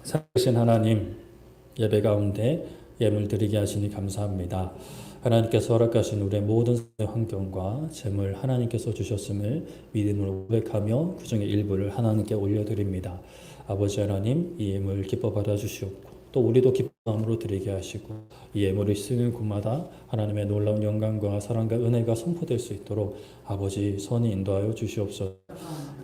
살아계신 하나님, 예배 가운데 예물 드리게 하시니 감사합니다. 하나님께서 허락하신 우리의 모든 환경과 재물 하나님께서 주셨음을 믿음으로 고백하며 그 중에 일부를 하나님께 올려드립니다. 아버지 하나님, 이 예물 기뻐 받아주시옵고 또 우리도 기쁜 마음으로 드리게 하시고 이 예물을 쓰는 곳마다 하나님의 놀라운 영광과 사랑과 은혜가 선포될 수 있도록 아버지 선히 인도하여 주시옵소서.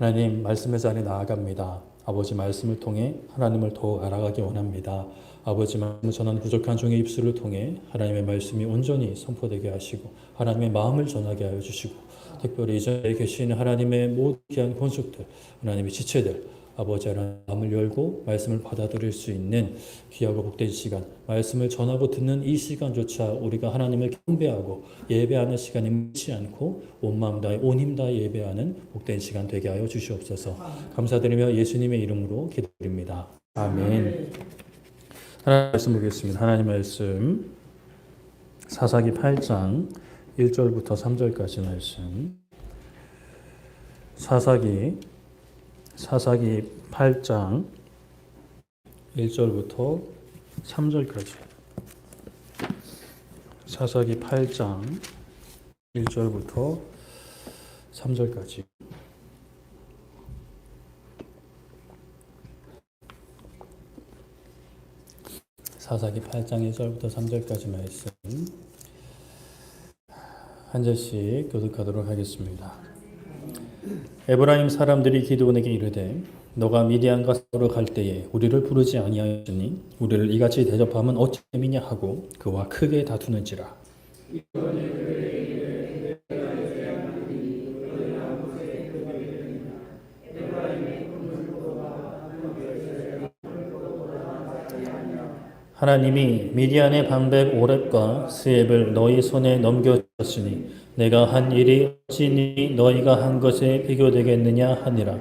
하나님 말씀의 자리에 나아갑니다. 아버지 말씀을 통해 하나님을 더욱 알아가기 원합니다. 아버지 말씀을 전하는 부족한 종의 입술을 통해 하나님의 말씀이 온전히 선포되게 하시고 하나님의 마음을 전하게 하여 주시고 특별히 이 자리에 계신 하나님의 모든 귀한 권속들, 하나님의 지체들, 아버지 하나님 마음을 열고 말씀을 받아들일 수 있는 귀하고 복된 시간, 말씀을 전하고 듣는 이 시간조차 우리가 하나님을 경배하고 예배하는 시간이 묻지 않고 온 마음 다해 온 힘 다해 예배하는 복된 시간 되게 하여 주시옵소서. 감사드리며 예수님의 이름으로 기도드립니다. 아멘. 하나님 말씀 보겠습니다. 하나님 말씀 사사기 8장 1절부터 3절까지 말씀. 사사기 8장 1절부터 3절까지. 사사기 8장 1절부터 3절까지. 사사기 8장 1절부터 3절까지 말씀 한 절씩 교독하도록 하겠습니다. 에브라임 사람들이 기드온에게 이르되 너가 미디안과 싸우러 갈 때에 우리를 부르지 아니하였으니 우리를 이같이 대접하면 어찌 됨이냐 하고 그와 크게 다투는지라. 하나님이 미디안의 방백 오렙과 스앱을 너희 손에 넘겨주었으니 내가 한 일이 어찌 너희가 한 것에 비교되겠느냐 하니라.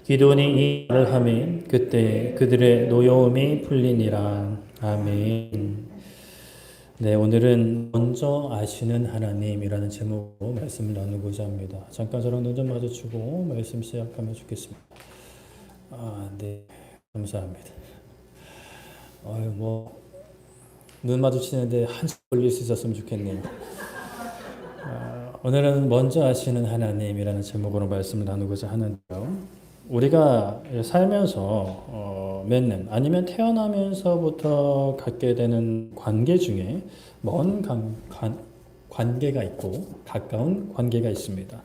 기드온이 이 말을 하매 그때 그들의 노여움이 풀리니라. 아멘. 네, 오늘은 먼저 아시는 하나님이라는 제목으로 말씀을 나누고자 합니다. 잠깐 저랑 눈 좀 마주치고 말씀 시작하면 좋겠습니다. 네, 감사합니다. 눈 마주치는데 한참 걸릴 수 있었으면 좋겠네요. 오늘은 먼저 아시는 하나님이라는 제목으로 말씀을 나누고자 하는데요. 우리가 살면서 맺는 아니면 태어나면서부터 갖게 되는 관계 중에 먼 관계가 있고 가까운 관계가 있습니다.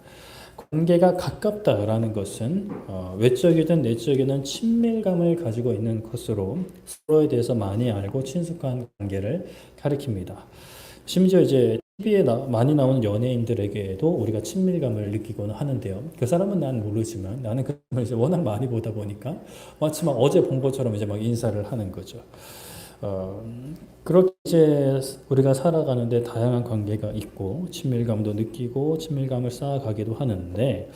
관계가 가깝다라는 것은 외적이든 내적이든 친밀감을 가지고 있는 것으로 서로에 대해서 많이 알고 친숙한 관계를 가리킵니다. 심지어 이제 TV에 많이 나오는 연예인들에게도 우리가 친밀감을 느끼곤 하는데요. 그 사람은 난 모르지만 나는 그 사람을 이제 워낙 많이 보다 보니까 마치 막 어제 본 것처럼 이제 막 인사를 하는 거죠. 그렇게 이제 우리가 살아가는데 다양한 관계가 있고 친밀감도 느끼고 친밀감을 쌓아가기도 하는데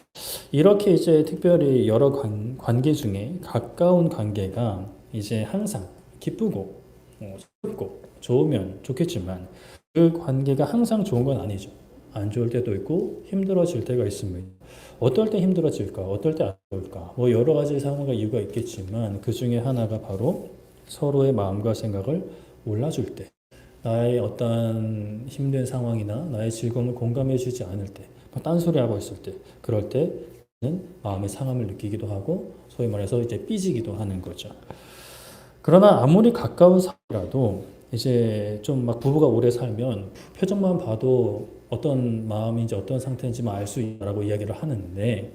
이렇게 이제 특별히 여러 관계 중에 가까운 관계가 이제 항상 기쁘고 슬프고 좋으면 좋겠지만 그 관계가 항상 좋은 건 아니죠. 안 좋을 때도 있고 힘들어질 때가 있습니다. 어떨 때 힘들어질까? 어떨 때 안 좋을까? 여러 가지 상황과 이유가 있겠지만 그 중에 하나가 바로 서로의 마음과 생각을 몰라줄 때, 나의 어떤 힘든 상황이나 나의 즐거움을 공감해 주지 않을 때, 딴소리하고 있을 때, 그럴 때는 마음의 상함을 느끼기도 하고 소위 말해서 이제 삐지기도 하는 거죠. 그러나 아무리 가까운 사이라도 이제 좀 막 부부가 오래 살면 표정만 봐도 어떤 마음인지 어떤 상태인지 알 수 있다라고 이야기를 하는데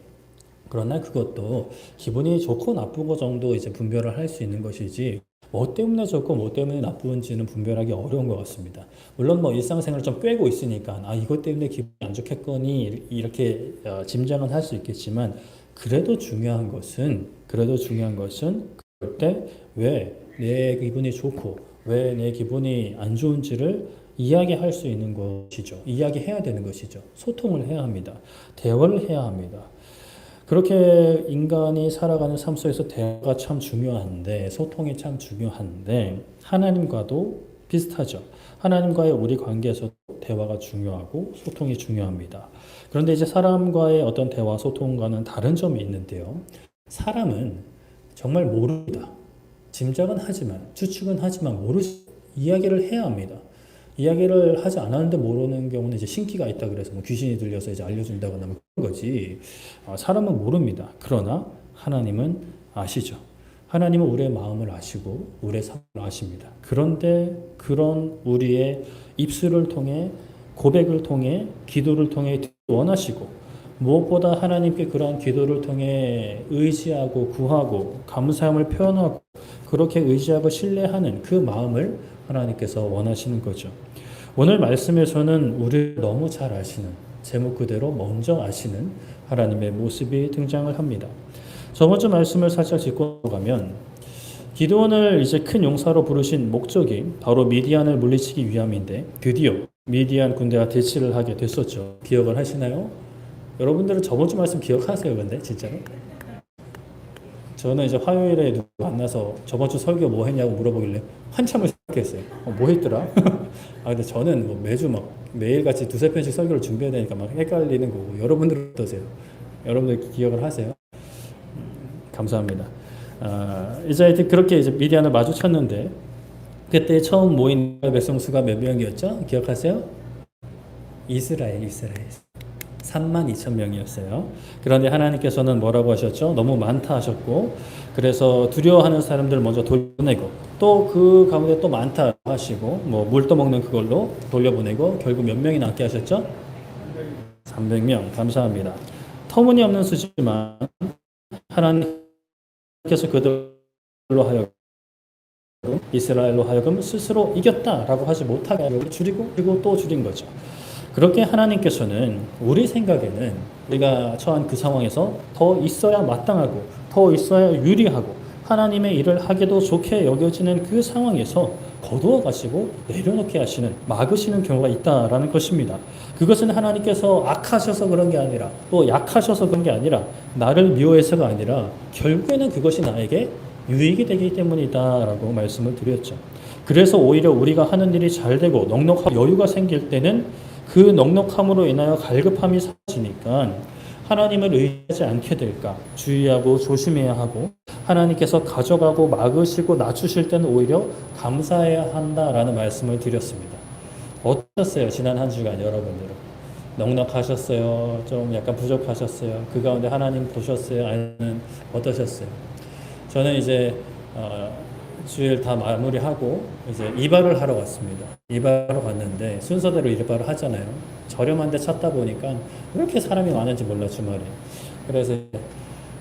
그러나 그것도 기분이 좋고 나쁘고 정도 이제 분별을 할 수 있는 것이지 뭐 때문에 좋고 뭐 때문에 나쁜지는 분별하기 어려운 것 같습니다. 물론 일상생활을 좀 꿰고 있으니까 이것 때문에 기분이 안 좋겠거니 이렇게 짐작은 할 수 있겠지만 그래도 중요한 것은 그럴 때 왜 내 기분이 좋고 왜 내 기분이 안 좋은지를 이야기할 수 있는 것이죠. 이야기해야 되는 것이죠. 소통을 해야 합니다. 대화를 해야 합니다. 그렇게 인간이 살아가는 삶 속에서 대화가 참 중요한데 소통이 참 중요한데 하나님과도 비슷하죠. 하나님과의 우리 관계에서 대화가 중요하고 소통이 중요합니다. 그런데 이제 사람과의 어떤 대화 소통과는 다른 점이 있는데요. 사람은 정말 모릅니다. 짐작은 하지만, 추측은 하지만 이야기를 해야 합니다. 이야기를 하지 않았는데 모르는 경우는 이제 신기가 있다 그래서 뭐 귀신이 들려서 이제 알려준다거나 뭐 그런 거지. 사람은 모릅니다. 그러나 하나님은 아시죠. 하나님은 우리의 마음을 아시고 우리의 삶을 아십니다. 그런데 그런 우리의 입술을 통해 고백을 통해 기도를 통해 원하시고 무엇보다 하나님께 그러한 기도를 통해 의지하고 구하고 감사함을 표현하고 그렇게 의지하고 신뢰하는 그 마음을 하나님께서 원하시는 거죠. 오늘 말씀에서는 우리를 너무 잘 아시는 제목 그대로 먼저 아시는 하나님의 모습이 등장을 합니다. 저번 주 말씀을 살짝 짚고 가면 기드온을 이제 큰 용사로 부르신 목적이 바로 미디안을 물리치기 위함인데 드디어 미디안 군대와 대치를 하게 됐었죠. 기억을 하시나요? 여러분들은 저번 주 말씀 기억하세요? 근데 진짜로? 저는 이제 화요일에 누구 만나서 저번 주 설교 뭐 했냐고 물어보길래 한참을 생각했어요. 뭐 했더라? 근데 저는 뭐 매주 막 매일같이 두세 편씩 설교를 준비해야 되니까 막 헷갈리는 거고 여러분들 어떠세요? 여러분들 기억을 하세요? 감사합니다. 이제 그렇게 이제 미디안을 마주쳤는데 그때 처음 모인 백성 수가 몇 명이었죠? 기억하세요? 이스라엘 32,000명이었어요. 그런데 하나님께서는 뭐라고 하셨죠? 너무 많다 하셨고 그래서 두려워하는 사람들 먼저 돌려보내고 또 그 가운데 또 많다 하시고 뭐 물 떠먹는 그걸로 돌려보내고 결국 몇 명이 남게 하셨죠? 300명. 감사합니다. 터무니없는 수지만 하나님께서 그들로 하여금 이스라엘로 하여금 스스로 이겼다라고 하지 못하게 줄이고 그리고 또 줄인 거죠. 그렇게 하나님께서는 우리 생각에는 우리가 처한 그 상황에서 더 있어야 마땅하고 더 있어야 유리하고 하나님의 일을 하기도 좋게 여겨지는 그 상황에서 거두어 가시고 내려놓게 하시는 막으시는 경우가 있다라는 것입니다. 그것은 하나님께서 악하셔서 그런 게 아니라 또 약하셔서 그런 게 아니라 나를 미워해서가 아니라 결국에는 그것이 나에게 유익이 되기 때문이다라고 말씀을 드렸죠. 그래서 오히려 우리가 하는 일이 잘 되고 넉넉하고 여유가 생길 때는 그 넉넉함으로 인하여 갈급함이 사라지니까 하나님을 의지하지 않게 될까 주의하고 조심해야 하고 하나님께서 가져가고 막으시고 낮추실 때는 오히려 감사해야 한다라는 말씀을 드렸습니다. 어떠셨어요? 지난 한 주간 여러분들은? 넉넉하셨어요? 좀 약간 부족하셨어요? 그 가운데 하나님 보셨어요? 아니면 어떠셨어요? 저는 이제 주일 다 마무리하고 이제 이발을 하러 갔습니다. 이발하러 갔는데 순서대로 이발을 하잖아요. 저렴한 데 찾다 보니까 왜 이렇게 사람이 많은지 몰라 주말에. 그래서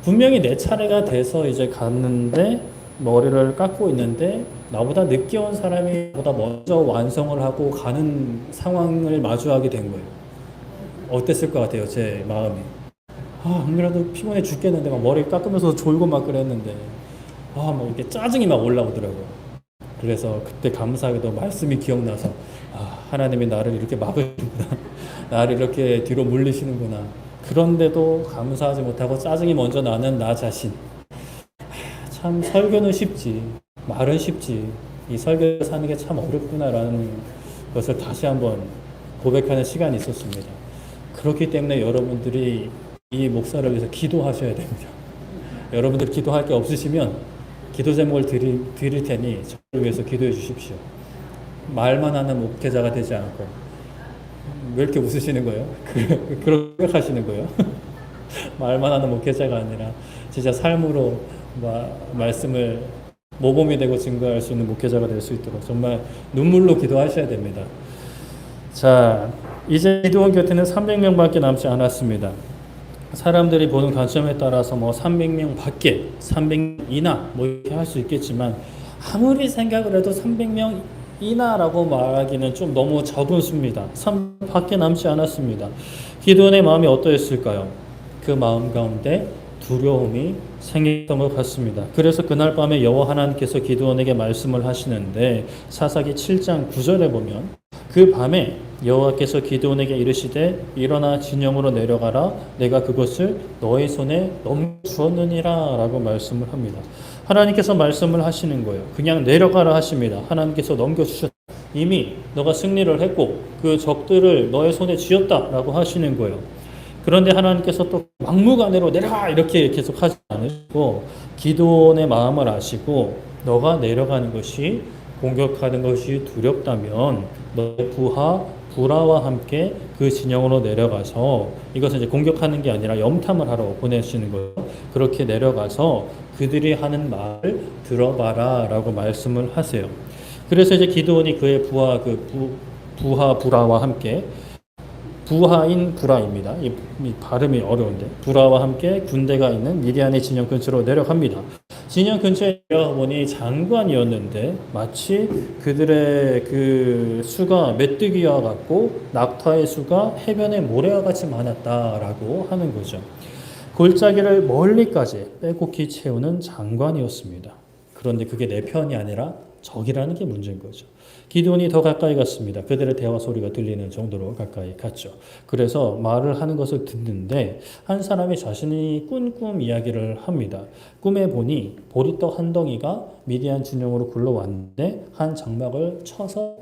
분명히 내 차례가 돼서 이제 갔는데 머리를 깎고 있는데 나보다 늦게 온 사람이 보다 먼저 완성을 하고 가는 상황을 마주하게 된 거예요. 어땠을 것 같아요? 제 마음이. 안 그래도 피곤해 죽겠는데 막 머리 깎으면서 졸고 막 그랬는데 막 이렇게 짜증이 막 올라오더라고요. 그래서 그때 감사하게도 말씀이 기억나서 하나님이 나를 이렇게 막으시는구나. 나를 이렇게 뒤로 물리시는구나. 그런데도 감사하지 못하고 짜증이 먼저 나는 나 자신. 참 설교는 쉽지. 말은 쉽지. 이 설교 사는 게 참 어렵구나라는 것을 다시 한번 고백하는 시간이 있었습니다. 그렇기 때문에 여러분들이 이 목사를 위해서 기도하셔야 됩니다. 여러분들 기도할 게 없으시면 기도 제목을 드릴 테니 저를 위해서 기도해 주십시오. 말만 하는 목회자가 되지 않고. 왜 이렇게 웃으시는 거예요? 그렇게 생각하시는 거예요? 말만 하는 목회자가 아니라 진짜 삶으로 말씀을 모범이 되고 증거할 수 있는 목회자가 될 수 있도록 정말 눈물로 기도하셔야 됩니다. 자, 이제 기도원 곁에는 300명밖에 남지 않았습니다. 사람들이 보는 관점에 따라서 300명 밖에, 300명 이나 이렇게 할 수 있겠지만 아무리 생각을 해도 300명 이나라고 말하기는 좀 너무 적은 수입니다. 300명 밖에 남지 않았습니다. 기드온의 마음이 어떠했을까요? 그 마음 가운데 두려움이 생겼던 것 같습니다. 그래서 그날 밤에 여호와 하나님께서 기드온에게 말씀을 하시는데 사사기 7장 9절에 보면 그 밤에 여호와께서 기드온에게 이르시되 일어나 진영으로 내려가라 내가 그것을 너의 손에 넘겨주었느니라 라고 말씀을 합니다. 하나님께서 말씀을 하시는 거예요. 그냥 내려가라 하십니다. 하나님께서 넘겨주셨다. 이미 너가 승리를 했고 그 적들을 너의 손에 쥐었다 라고 하시는 거예요. 그런데 하나님께서 또 막무가내로 내려가 이렇게 계속 하지 않으시고 기드온의 마음을 아시고 너가 내려가는 것이 공격하는 것이 두렵다면 너의 부하와 함께 그 진영으로 내려가서 이것은 이제 공격하는 게 아니라 염탐을 하러 보내시는 거예요. 그렇게 내려가서 그들이 하는 말을 들어봐라 라고 말씀을 하세요. 그래서 이제 기드온이 그의 부하 부라와 함께 부하인 부라입니다. 이 발음이 어려운데 부라와 함께 군대가 있는 미디안의 진영 근처로 내려갑니다. 진영 근처에 내려보니 장관이었는데 마치 그들의 그 수가 메뚜기와 같고 낙타의 수가 해변의 모래와 같이 많았다라고 하는 거죠. 골짜기를 멀리까지 빼곡히 채우는 장관이었습니다. 그런데 그게 내 편이 아니라 적이라는 게 문제인 거죠. 기드온이 더 가까이 갔습니다. 그들의 대화 소리가 들리는 정도로 가까이 갔죠. 그래서 말을 하는 것을 듣는데 한 사람이 자신이 꾼 꿈 이야기를 합니다. 꿈에 보니 보리떡 한 덩이가 미디안 진영으로 굴러왔는데 한 장막을 쳐서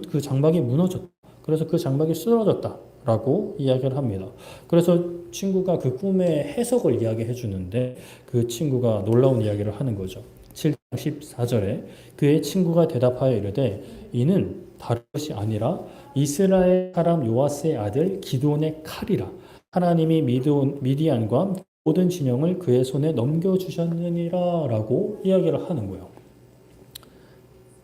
그 장막이 무너졌다. 그래서 그 장막이 쓰러졌다. 라고 이야기를 합니다. 그래서 친구가 그 꿈의 해석을 이야기해 주는데 그 친구가 놀라운 이야기를 하는 거죠. 7장 14절에 그의 친구가 대답하여 이르되 이는 다른 것이 아니라 이스라엘 사람 요아스의 아들 기드온의 칼이라. 하나님이 미디안과 모든 진영을 그의 손에 넘겨주셨느니라 라고 이야기를 하는 거예요.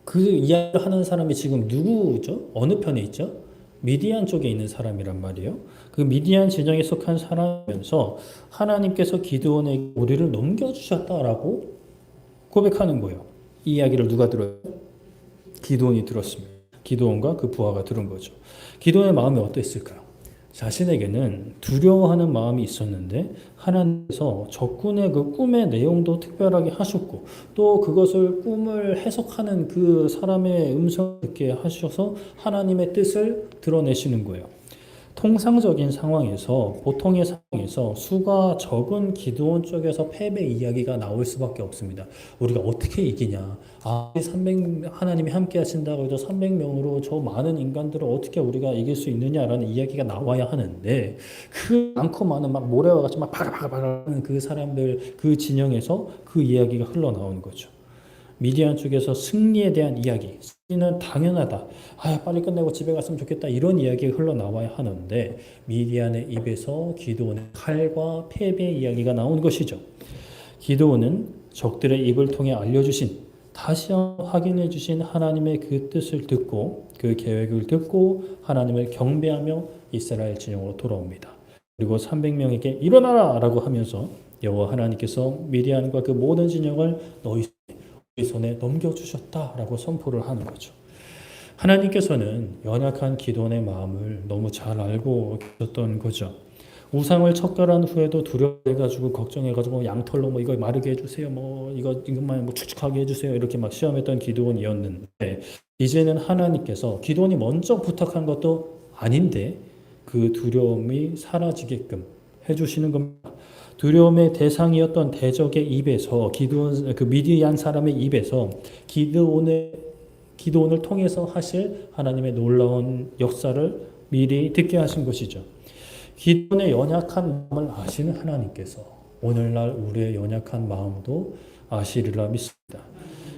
그 이야기를 하는 사람이 지금 누구죠? 어느 편에 있죠? 미디안 쪽에 있는 사람이란 말이에요. 그 미디안 진영에 속한 사람이면서 하나님께서 기드온에게 우리를 넘겨주셨다라고 고백하는 거예요. 이 이야기를 누가 들어요? 기드온이 들었습니다. 기드온과 그 부하가 들은 거죠. 기드온의 마음이 어땠을까요? 자신에게는 두려워하는 마음이 있었는데 하나님께서 적군의 그 꿈의 내용도 특별하게 하셨고 또 그것을 꿈을 해석하는 그 사람의 음성을 듣게 하셔서 하나님의 뜻을 드러내시는 거예요. 통상적인 상황에서 보통의 상황에서 수가 적은 기드온 쪽에서 패배 이야기가 나올 수밖에 없습니다. 우리가 어떻게 이기냐? 하나님이 함께 하신다고 해도 300명으로 저 많은 인간들을 어떻게 우리가 이길 수 있느냐라는 이야기가 나와야 하는데 그 많고 많은 막 모래와 같이 막 바글바글 하는 그 사람들 그 진영에서 그 이야기가 흘러나오는 거죠. 미디안 쪽에서 승리에 대한 이야기, 승리는 당연하다. 빨리 끝내고 집에 갔으면 좋겠다. 이런 이야기가 흘러나와야 하는데 미디안의 입에서 기드온의 칼과 패배 이야기가 나온 것이죠. 기드온은 적들의 입을 통해 알려주신 다시 확인해 주신 하나님의 그 뜻을 듣고 그 계획을 듣고 하나님을 경배하며 이스라엘 진영으로 돌아옵니다. 그리고 300명에게 일어나라 라고 하면서 여호와 하나님께서 미디안과 그 모든 진영을 너희 손에 넘겨주셨다라고 선포를 하는 거죠. 하나님께서는 연약한 기드온의 마음을 너무 잘 알고 계셨던 거죠. 우상을 척결한 후에도 두려워해가지고 걱정해가지고 양털로 이거 마르게 해주세요, 이것만 축축하게 해주세요 이렇게 막 시험했던 기드온이었는데 이제는 하나님께서 기드온이 먼저 부탁한 것도 아닌데 그 두려움이 사라지게끔 해주시는 겁니다. 두려움의 대상이었던 대적의 입에서 그 미디안 사람의 입에서 기드온을 통해서 하실 하나님의 놀라운 역사를 미리 듣게 하신 것이죠. 기드온의 연약한 마음을 아시는 하나님께서 오늘날 우리의 연약한 마음도 아시리라 믿습니다.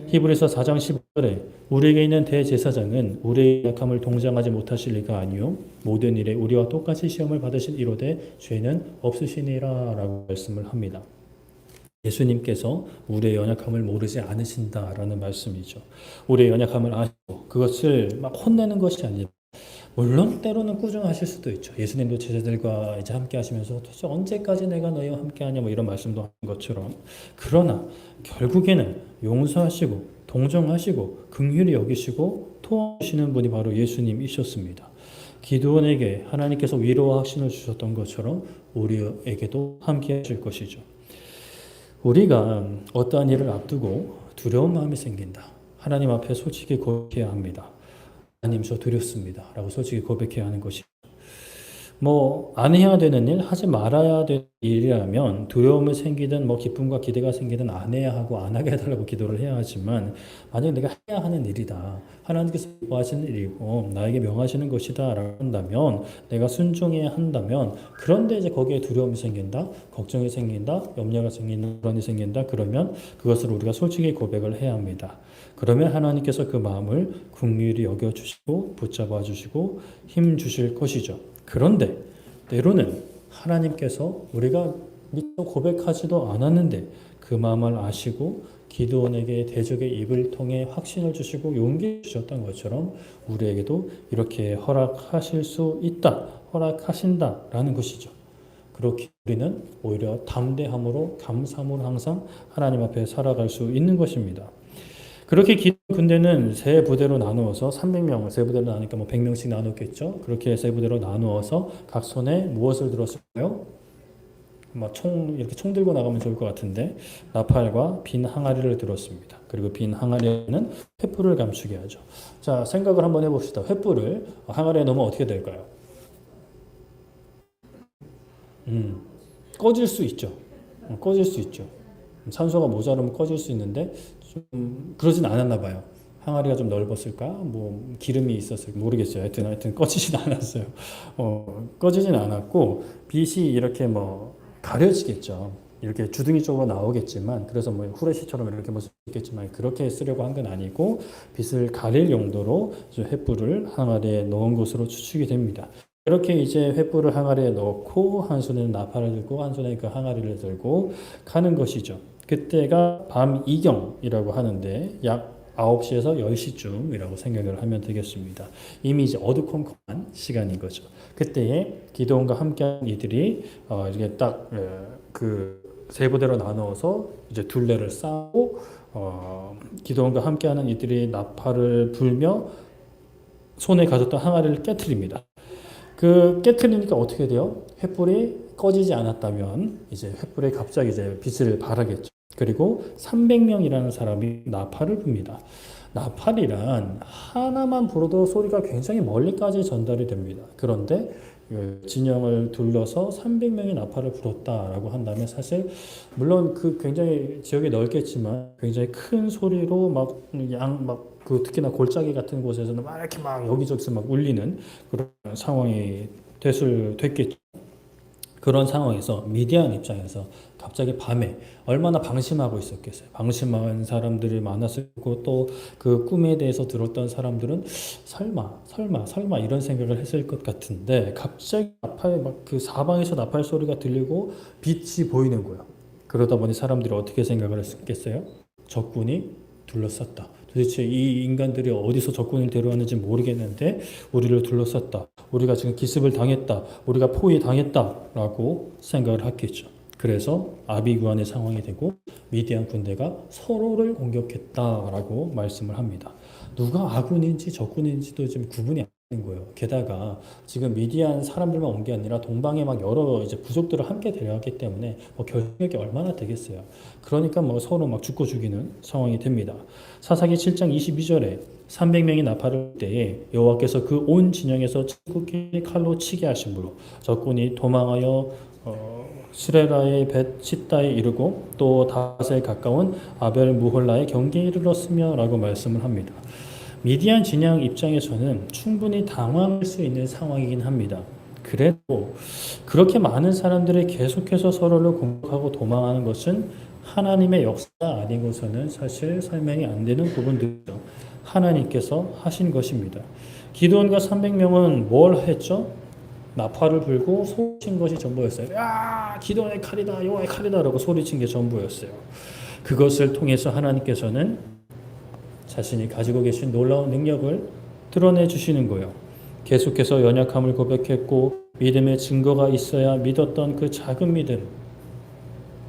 히브리서 4장 15절에 우리에게 있는 대제사장은 우리의 약함을 동정하지 못하실 리가 아니요 모든 일에 우리와 똑같이 시험을 받으신 이로되 죄는 없으시니라 라고 말씀을 합니다. 예수님께서 우리의 연약함을 모르지 않으신다라는 말씀이죠. 우리의 연약함을 아시고 그것을 막 혼내는 것이 아니라 물론 때로는 꾸중하실 수도 있죠. 예수님도 제자들과 이제 함께 하시면서 도대체 언제까지 내가 너희와 함께 하냐 이런 말씀도 하는 것처럼 그러나 결국에는 용서하시고 동정하시고 긍휼히 여기시고 도와주시는 분이 바로 예수님이셨습니다. 기드온에게 하나님께서 위로와 확신을 주셨던 것처럼 우리에게도 함께 하실 것이죠. 우리가 어떠한 일을 앞두고 두려운 마음이 생긴다. 하나님 앞에 솔직히 고백해야 합니다. 하나님 저 두렵습니다. 라고 솔직히 고백해야 하는 것이죠. 뭐 안 해야 되는 일, 하지 말아야 될 일이라면 두려움이 생기든 뭐 기쁨과 기대가 생기든 안 해야 하고 안 하게 해달라고 기도를 해야 하지만 만약 내가 해야 하는 일이다. 하나님께서 좋아하시는 일이고 나에게 명하시는 것이다 라고 한다면 내가 순종해야 한다면 그런데 이제 거기에 두려움이 생긴다. 걱정이 생긴다. 염려가 생긴다. 불안이 생긴다. 그러면 그것을 우리가 솔직히 고백을 해야 합니다. 그러면 하나님께서 그 마음을 긍휼히 여겨주시고 붙잡아 주시고 힘 주실 것이죠. 그런데 때로는 하나님께서 우리가 미처 고백하지도 않았는데 그 마음을 아시고 기드온에게 대적의 입을 통해 확신을 주시고 용기 주셨던 것처럼 우리에게도 이렇게 허락하실 수 있다, 허락하신다라는 것이죠. 그렇게 우리는 오히려 담대함으로 감사함으로 항상 하나님 앞에 살아갈 수 있는 것입니다. 그렇게 기드온 군대는 세 부대로 나누어서 300명을 세 부대로 나누니까 뭐 100명씩 나눴겠죠. 그렇게 세 부대로 나누어서 각 손에 무엇을 들었을까요? 이렇게 총 들고 나가면 좋을 것 같은데 나팔과 빈 항아리를 들었습니다. 그리고 빈 항아리에는 횃불을 감추게 하죠. 자, 생각을 한번 해봅시다. 횃불을 항아리에 넣으면 어떻게 될까요? 꺼질 수 있죠. 꺼질 수 있죠. 산소가 모자르면 꺼질 수 있는데 좀 그러진 않았나 봐요. 항아리가 좀 넓었을까? 뭐 기름이 있었을까? 모르겠어요. 하여튼 꺼지진 않았어요. 꺼지진 않았고 빛이 이렇게 뭐 가려지겠죠. 이렇게 주둥이 쪽으로 나오겠지만 그래서 뭐 후레쉬처럼 이렇게 볼 수 있겠지만 그렇게 쓰려고 한 건 아니고 빛을 가릴 용도로 횃불을 항아리에 넣은 것으로 추측이 됩니다. 이렇게 이제 횃불을 항아리에 넣고 한 손에는 나팔을 들고 한 손에 그 항아리를 들고 가는 것이죠. 그때가 밤 이경이라고 하는데 약 9시에서 10시쯤이라고 생각을 하면 되겠습니다. 이미 이제 어두컴컴한 시간인 거죠. 그때에 기드온과 함께한 이들이 이렇게 딱 그 세 부대로 나누어서 이제 둘레를 쌓고 기드온과 함께하는 이들이 나팔을 불며 손에 가졌던 항아리를 깨트립니다. 그 깨트리니까 어떻게 돼요? 횃불이 꺼지지 않았다면 이제 횃불에 갑자기 이제 빛을 발하겠죠. 그리고 300명이라는 사람이 나팔을 붑니다. 나팔이란 하나만 불어도 소리가 굉장히 멀리까지 전달이 됩니다. 그런데 진영을 둘러서 300명의 나팔을 불었다라고 한다면 사실 물론 그 굉장히 지역이 넓겠지만 굉장히 큰 소리로 그 특히나 골짜기 같은 곳에서는 막 이렇게 막 여기저기서 막 울리는 그런 상황이 됐겠죠. 그런 상황에서 미디안 입장에서 갑자기 밤에 얼마나 방심하고 있었겠어요. 방심한 사람들이 많았었고 또 그 꿈에 대해서 들었던 사람들은 설마 이런 생각을 했을 것 같은데 갑자기 나팔 그 사방에서 나팔 소리가 들리고 빛이 보이는 거예요. 그러다 보니 사람들이 어떻게 생각을 했겠어요? 적군이 둘러쌌다. 도대체 이 인간들이 어디서 적군을 데려왔는지 모르겠는데 우리를 둘러쌌다. 우리가 지금 기습을 당했다. 우리가 포위당했다라고 생각을 했겠죠. 그래서 아비구환의 상황이 되고 미디안 군대가 서로를 공격했다라고 말씀을 합니다. 누가 아군인지 적군인지도 지금 구분이 안 되는 거예요. 게다가 지금 미디안 사람들만 온 게 아니라 동방에 막 여러 이제 부족들을 함께 데려왔기 때문에 뭐 결속력이 얼마나 되겠어요. 그러니까 뭐 서로 막 죽고 죽이는 상황이 됩니다. 사사기 7장 22절에 300명이 나팔을 불 때에 여호와께서 그 온 진영에서 천국의 칼로 치게 하심으로 적군이 도망하여 스레라의 벳 시다에 이르고 또 다윗에 가까운 아벨 무홀라의 경계에 이르렀으며 라고 말씀을 합니다. 미디안 진영 입장에서는 충분히 당황할 수 있는 상황이긴 합니다. 그래도 그렇게 많은 사람들이 계속해서 서로를 공격하고 도망하는 것은 하나님의 역사가 아니고서는 사실 설명이 안 되는 부분들이죠. 하나님께서 하신 것입니다. 기드온과 300명은 뭘 했죠? 나팔을 불고 소리친 것이 전부였어요. 야, 기드온의 칼이다, 여호와의 칼이다 라고 소리친 게 전부였어요. 그것을 통해서 하나님께서는 자신이 가지고 계신 놀라운 능력을 드러내 주시는 거예요. 계속해서 연약함을 고백했고 믿음의 증거가 있어야 믿었던 그 작은 믿음,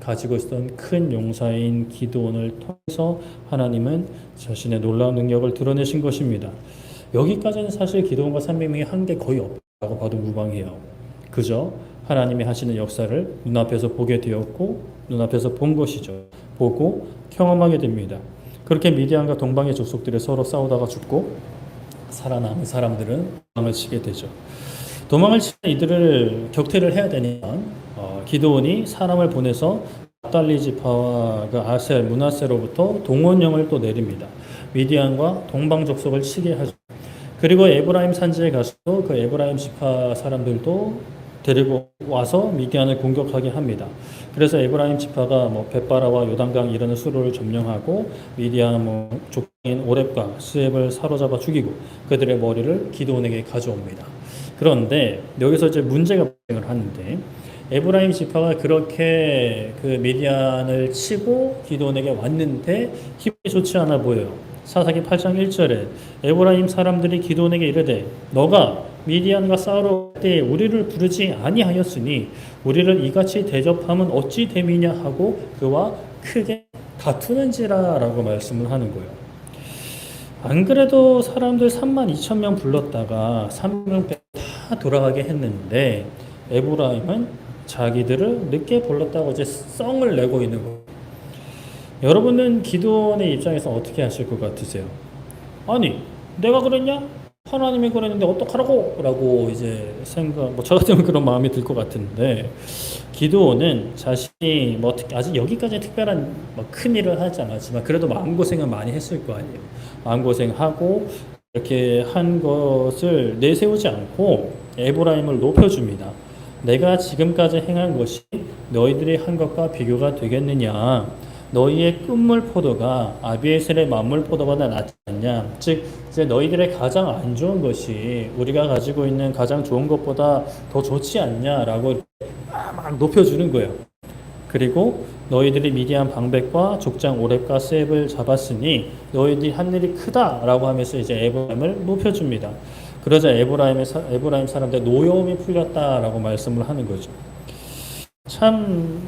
가지고 있었던 큰 용사인 기드온을 통해서 하나님은 자신의 놀라운 능력을 드러내신 것입니다. 여기까지는 사실 기드온과 300명이 한 게 거의 없다고 봐도 무방해요. 그저 하나님이 하시는 역사를 눈앞에서 보게 되었고 눈앞에서 본 것이죠. 보고 경험하게 됩니다. 그렇게 미디안과 동방의 족속들이 서로 싸우다가 죽고 살아남은 사람들은 도망을 치게 되죠. 도망을 치는 이들을 격퇴를 해야 되니까 기드온이 사람을 보내서 납달리 지파와 그 아셀, 므낫세로부터 동원령을 또 내립니다. 미디안과 동방 족속을 치게 하죠. 그리고 에브라임 산지에 가서 그 에브라임 지파 사람들도 데리고 와서 미디안을 공격하게 합니다. 그래서 에브라임 지파가 뭐 벳바라와 요단강 이르는 수로를 점령하고 미디안 족장인 오렙과 스웹을 사로잡아 죽이고 그들의 머리를 기드온에게 가져옵니다. 그런데 여기서 이제 문제가 발생을 하는데 에브라임 지파가 그렇게 그 미디안을 치고 기드온에게 왔는데 힘이 좋지 않아 보여요. 사사기 8장 1절에 에브라임 사람들이 기드온에게 이르되 너가 미디안과 싸우러 갈 때 우리를 부르지 아니하였으니 우리를 이같이 대접함은 어찌 됨이냐 하고 그와 크게 다투는지라라고 말씀을 하는 거예요. 안 그래도 사람들 32,000명 불렀다가 3명 다 돌아가게 했는데 에브라임은 자기들을 늦게 불렀다고 이제 썽을 내고 있는 거예요. 여러분은 기드온의 입장에서 어떻게 하실 것 같으세요? 아니, 내가 그랬냐? 하나님이 그랬는데 어떡하라고? 라고 이제 저 같으면 그런 마음이 들 것 같은데, 기드온은 자신이 아직 여기까지 특별한 큰 일을 하지 않았지만, 그래도 마음고생은 많이 했을 거 아니에요. 마음고생하고, 이렇게 한 것을 내세우지 않고, 에브라임을 높여줍니다. 내가 지금까지 행한 것이 너희들이 한 것과 비교가 되겠느냐? 너희의 끝물 포도가 아비에셀의 만물 포도보다 낫지 않냐? 즉 이제 너희들의 가장 안 좋은 것이 우리가 가지고 있는 가장 좋은 것보다 더 좋지 않냐라고 막 높여주는 거예요. 그리고 너희들이 미디안 방백과 족장 오렙과 스웹을 잡았으니 너희들이 한 일이 크다라고 하면서 이제 에브라임을 높여줍니다. 그러자 에브라임 사람들 노여움이 풀렸다라고 말씀을 하는 거죠. 참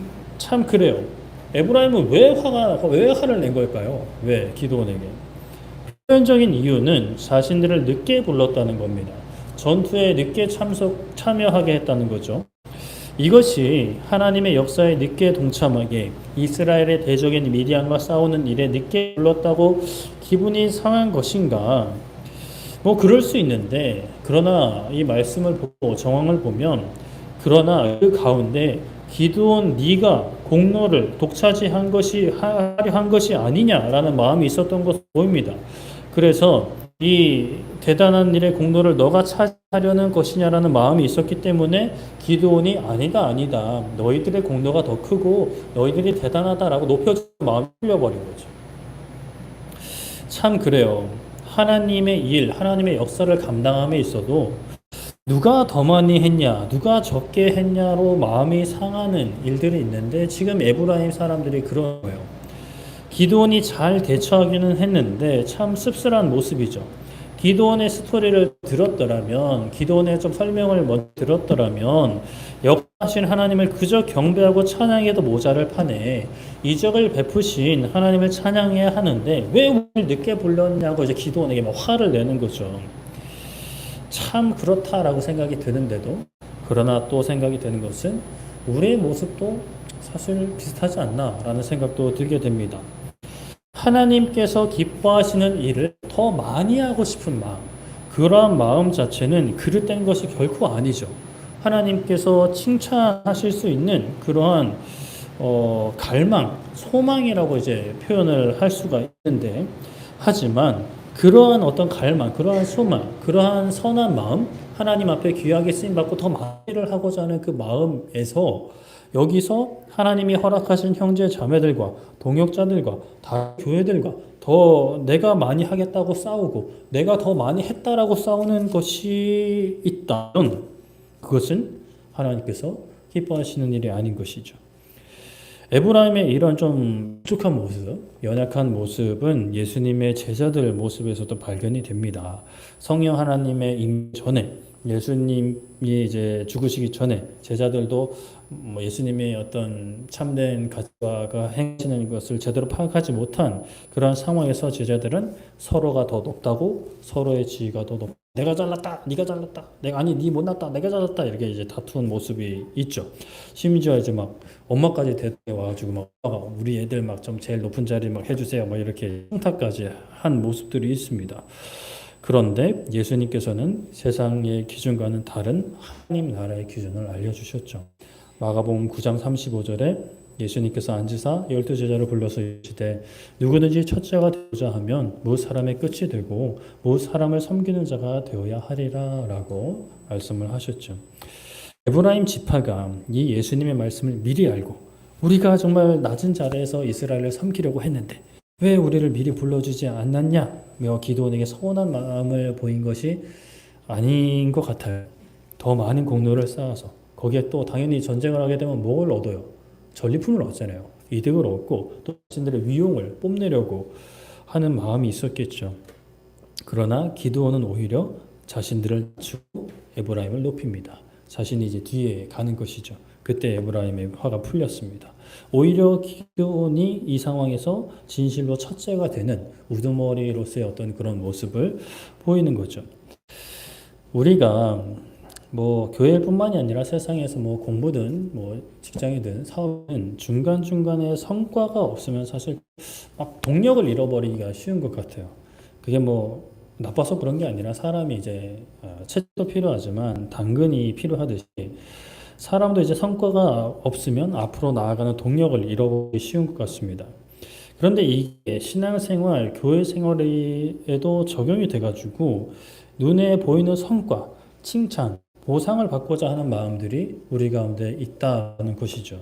그래요. 에브라임은 왜 화를 낸 걸까요? 왜 기드온에게? 표면적인 이유는 자신들을 늦게 불렀다는 겁니다. 전투에 늦게 참여하게 했다는 거죠. 이것이 하나님의 역사에 늦게 동참하게 이스라엘의 대적인 미디안과 싸우는 일에 늦게 불렀다고 기분이 상한 것인가? 그럴 수 있는데, 그러나 이 말씀을 보고 정황을 보면, 그러나 그 가운데 기드온 네가 공로를 독차지한 것이 하려 한 것이 아니냐라는 마음이 있었던 것으로 보입니다. 그래서 이 대단한 일의 공로를 너가 차지하려는 것이냐라는 마음이 있었기 때문에 기드온이 아니다. 너희들의 공로가 더 크고 너희들이 대단하다라고 높여주는 마음이 풀려버린 거죠. 참 그래요. 하나님의 일, 하나님의 역사를 감당함에 있어도 누가 더 많이 했냐, 누가 적게 했냐로 마음이 상하는 일들이 있는데 지금 에브라임 사람들이 그런 거예요. 기드온이 잘 대처하기는 했는데 참 씁쓸한 모습이죠. 기드온의 스토리를 들었더라면, 기드온의 좀 설명을 먼저 들었더라면 역사하신 하나님을 그저 경배하고 찬양해도 모자를 파네. 이적을 베푸신 하나님을 찬양해야 하는데 왜 우리를 늦게 불렀냐고 이제 기드온에게 막 화를 내는 거죠. 참 그렇다라고 생각이 드는데도, 그러나 또 생각이 드는 것은 우리의 모습도 사실 비슷하지 않나라는 생각도 들게 됩니다. 하나님께서 기뻐하시는 일을 더 많이 하고 싶은 마음, 그러한 마음 자체는 그릇된 것이 결코 아니죠. 하나님께서 칭찬하실 수 있는 그러한 갈망, 소망이라고 이제 표현을 할 수가 있는데, 하지만 그러한 어떤 갈망, 그러한 소망, 그러한 선한 마음, 하나님 앞에 귀하게 쓰임받고 더 많은 일을 하고자 하는 그 마음에서 여기서 하나님이 허락하신 형제 자매들과 동역자들과 다른 교회들과 더 내가 많이 하겠다고 싸우고 내가 더 많이 했다라고 싸우는 것이 있다면 그것은 하나님께서 기뻐하시는 일이 아닌 것이죠. 에브라임의 이런 좀 부족한 모습, 연약한 모습은 예수님의 제자들 모습에서도 발견이 됩니다. 성령 하나님의 임재 전에, 예수님이 이제 죽으시기 전에 제자들도 예수님의 어떤 참된 가치가 행하시는 것을 제대로 파악하지 못한 그런 상황에서 제자들은 서로가 더 높다고, 서로의 지위가 더 높다. 내가 잘났다, 네가 잘났다, 네 못났다, 내가 잘났다, 이렇게 이제 다투는 모습이 있죠. 심지어 이제 막 엄마까지 대통에 와가지고 막 우리 애들 막 좀 제일 높은 자리 막 해주세요, 막 이렇게 청탁까지 한 모습들이 있습니다. 그런데 예수님께서는 세상의 기준과는 다른 하나님 나라의 기준을 알려주셨죠. 마가복음 9장 35절에 예수님께서 앉으사 12제자를 불러서 이르시되 누구든지 첫째가 되고자 하면 무 사람의 끝이 되고 무 사람을 섬기는 자가 되어야 하리라 라고 말씀을 하셨죠. 에브라임 지파가 이 예수님의 말씀을 미리 알고 우리가 정말 낮은 자리에서 이스라엘을 섬기려고 했는데 왜 우리를 미리 불러주지 않았냐며 기도원에게 서운한 마음을 보인 것이 아닌 것 같아요. 더 많은 공로를 쌓아서 거기에 또 당연히 전쟁을 하게 되면 뭘 얻어요? 전리품을 얻잖아요. 이득을 얻고 또 자신들의 위용을 뽐내려고 하는 마음이 있었겠죠. 그러나 기드온은 오히려 자신들을 낮추고 에브라임을 높입니다. 자신이 이제 뒤에 가는 것이죠. 그때 에브라임의 화가 풀렸습니다. 오히려 기드온이 이 상황에서 진실로 첫째가 되는 우두머리로서의 어떤 그런 모습을 보이는 거죠. 우리가 뭐 교회뿐만이 아니라 세상에서 뭐 공부든 뭐 직장이든 사업은 중간중간에 성과가 없으면 사실 막 동력을 잃어버리기가 쉬운 것 같아요. 그게 뭐 나빠서 그런 게 아니라 사람이 이제 채도 필요하지만 당근이 필요하듯이 사람도 이제 성과가 없으면 앞으로 나아가는 동력을 잃어버리기 쉬운 것 같습니다. 그런데 이게 신앙생활, 교회 생활에도 적용이 돼가지고 눈에 보이는 성과, 칭찬, 보상을 받고자 하는 마음들이 우리 가운데 있다는 것이죠.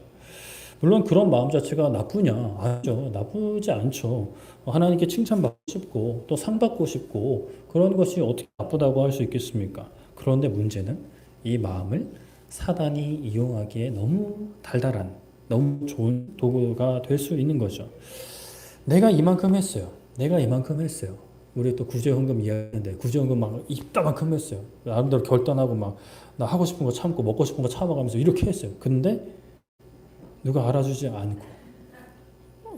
물론 그런 마음 자체가 나쁘냐? 아니죠. 나쁘지 않죠. 하나님께 칭찬받고 싶고 또 상 받고 싶고 그런 것이 어떻게 나쁘다고 할 수 있겠습니까? 그런데 문제는 이 마음을 사단이 이용하기에 너무 달달한, 너무 좋은 도구가 될 수 있는 거죠. 내가 이만큼 했어요. 내가 이만큼 했어요. 우리 또 구제헌금 이야기하는데 구제헌금 막 이따만큼 했어요. 나름대로 결단하고 막 나 하고 싶은 거 참고 먹고 싶은 거 참아가면서 이렇게 했어요. 근데 누가 알아주지 않고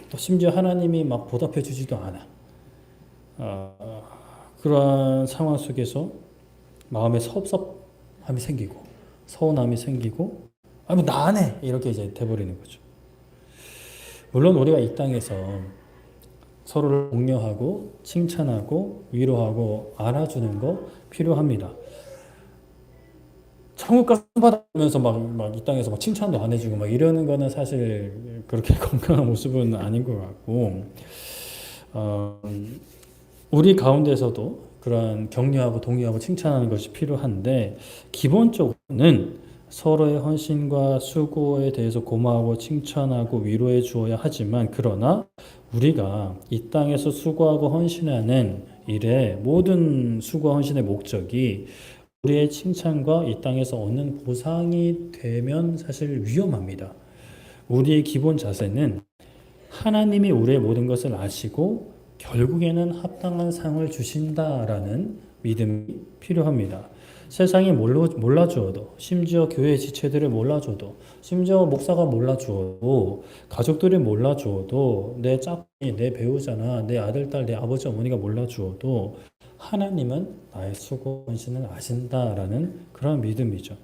또 심지어 하나님이 막 보답해 주지도 않아. 그러한 상황 속에서 마음에 섭섭함이 생기고 서운함이 생기고 아니 나 안 해 이렇게 이제 돼버리는 거죠. 물론 우리가 이 땅에서 서로를 격려하고 칭찬하고 위로하고 알아주는 거 필요합니다. 천국 가서 받으면서 막 이 땅에서 막 칭찬도 안 해주고 막 이러는 거는 사실 그렇게 건강한 모습은 아닌 것 같고 우리 가운데서도 그런 격려하고 동의하고 칭찬하는 것이 필요한데 기본적으로는 서로의 헌신과 수고에 대해서 고마워하고 칭찬하고 위로해 주어야 하지만 그러나 우리가 이 땅에서 수고하고 헌신하는 일의 모든 수고와 헌신의 목적이 우리의 칭찬과 이 땅에서 얻는 보상이 되면 사실 위험합니다. 우리의 기본 자세는 하나님이 우리의 모든 것을 아시고 결국에는 합당한 상을 주신다라는 믿음이 필요합니다. 세상이 몰라주어도 심지어 교회 지체들을 몰라줘도 심지어 목사가 몰라주어도 가족들이 몰라주어도 내 짝꿍이 내 배우자나 내 아들, 딸, 내 아버지, 어머니가 몰라주어도 하나님은 나의 수고 헌신을 아신다라는 그런 믿음이죠.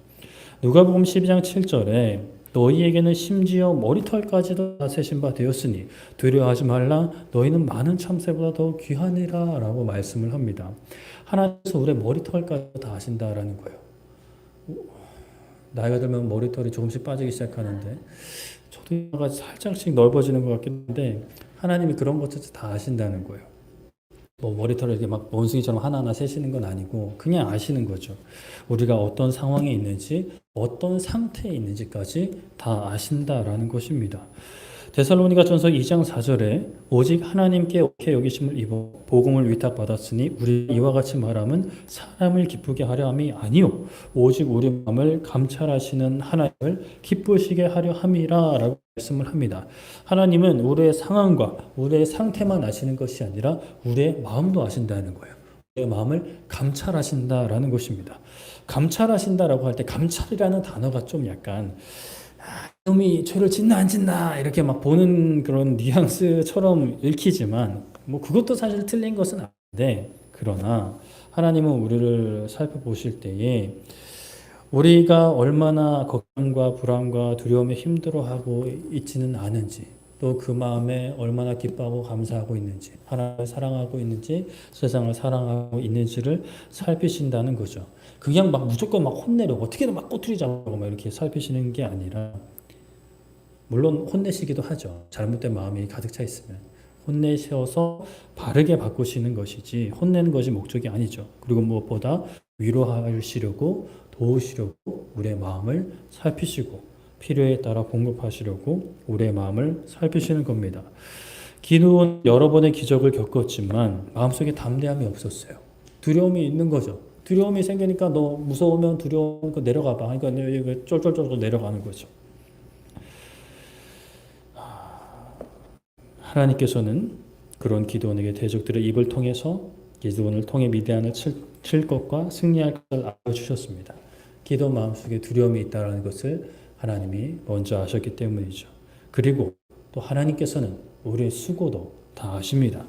누가복음 12장 7절에 너희에게는 심지어 머리털까지도 다 세신 바 되었으니 두려워하지 말라 너희는 많은 참새보다 더 귀하니라 라고 말씀을 합니다. 하나님께서 우리의 머리털까지 다 아신다라는 거예요. 나이가 들면 머리털이 조금씩 빠지기 시작하는데 저도 살짝씩 넓어지는 것 같긴 한데 하나님이 그런 것까지 다 아신다는 거예요. 뭐 머리털을 이렇게 막 원숭이처럼 하나하나 세시는 건 아니고 그냥 아시는 거죠. 우리가 어떤 상황에 있는지 어떤 상태에 있는지까지 다 아신다라는 것입니다. 데살로니가전서 2장 4절에 오직 하나님께 옳게 여기심을 입어 복음을 위탁받았으니 우리 이와 같이 말함은 사람을 기쁘게 하려 함이 아니요 오직 우리 마음을 감찰하시는 하나님을 기쁘시게 하려 함이라 라고 말씀을 합니다. 하나님은 우리의 상황과 우리의 상태만 아시는 것이 아니라 우리의 마음도 아신다는 거예요. 우리의 마음을 감찰하신다라는 것입니다. 감찰하신다라고 할 때 감찰이라는 단어가 좀 약간 놈이 죄를 짓나 안 짓나 이렇게 막 보는 그런 뉘앙스처럼 읽히지만 뭐 그것도 사실 틀린 것은 아닌데 그러나 하나님은 우리를 살펴보실 때에 우리가 얼마나 걱정과 불안과 두려움에 힘들어하고 있지는 않은지 또 그 마음에 얼마나 기뻐하고 감사하고 있는지, 하나님을 사랑하고 있는지, 세상을 사랑하고 있는지를 살피신다는 거죠. 그냥 막 무조건 막 혼내려고 어떻게든 막 꼬투리 잡고 막 이렇게 살피시는 게 아니라, 물론 혼내시기도 하죠. 잘못된 마음이 가득 차 있으면 혼내셔서 바르게 바꾸시는 것이지 혼내는 것이 목적이 아니죠. 그리고 무엇보다 위로하시려고 도우시려고 우리의 마음을 살피시고 필요에 따라 공급하시려고 우리의 마음을 살피시는 겁니다. 기도는 여러 번의 기적을 겪었지만 마음속에 담대함이 없었어요. 두려움이 있는 거죠. 두려움이 생기니까 너 무서우면 두려움 내려가 봐. 그러니까 쫄쫄쫄 내려가는 거죠. 하나님께서는 그런 기도원에게 대적들의 입을 통해서 기도원을 통해 미디안을 칠 것과 승리할 것을 알려주셨습니다. 기도 마음속에 두려움이 있다는 것을 하나님이 먼저 아셨기 때문이죠. 그리고 또 하나님께서는 우리의 수고도 다 아십니다.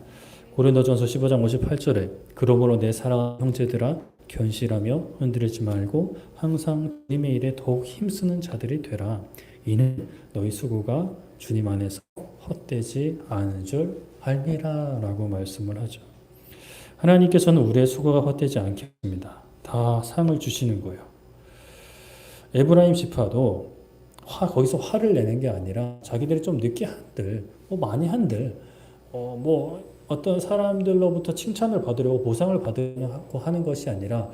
고린도전서 15장 58절에 그러므로 내 사랑하는 형제들아 견실하며 흔들리지 말고 항상 주님의 일에 더욱 힘쓰는 자들이 되라. 이는 너희 수고가 주님 안에서 헛되지 않은 줄 알미라 라고 말씀을 하죠. 하나님께서는 우리의 수고가 헛되지 않겠습니다. 다 상을 주시는 거예요. 에브라임 지파도 거기서 화를 내는 게 아니라 자기들이 좀 늦게 한들 많이 한들 어떤 사람들로부터 칭찬을 받으려고 보상을 받으려고 하는 것이 아니라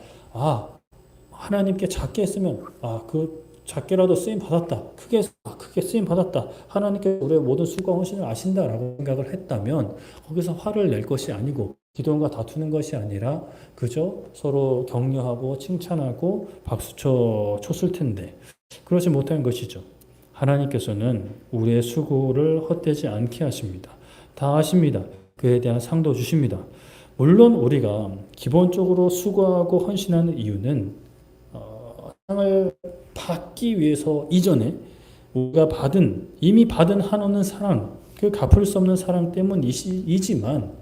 하나님께 작게 했으면 그 작게라도 쓰임 받았다. 크게 쓰임 받았다. 하나님께 우리의 모든 수고와 헌신을 아신다라고 생각을 했다면 거기서 화를 낼 것이 아니고 기도원과 다투는 것이 아니라 그저 서로 격려하고 칭찬하고 박수 쳤을 텐데 그러지 못한 것이죠. 하나님께서는 우리의 수고를 헛되지 않게 하십니다. 다 아십니다. 그에 대한 상도 주십니다. 물론 우리가 기본적으로 수고하고 헌신하는 이유는 상을 받기 위해서 이전에 우리가 이미 받은 한없는 사랑, 그 갚을 수 없는 사랑 때문이지만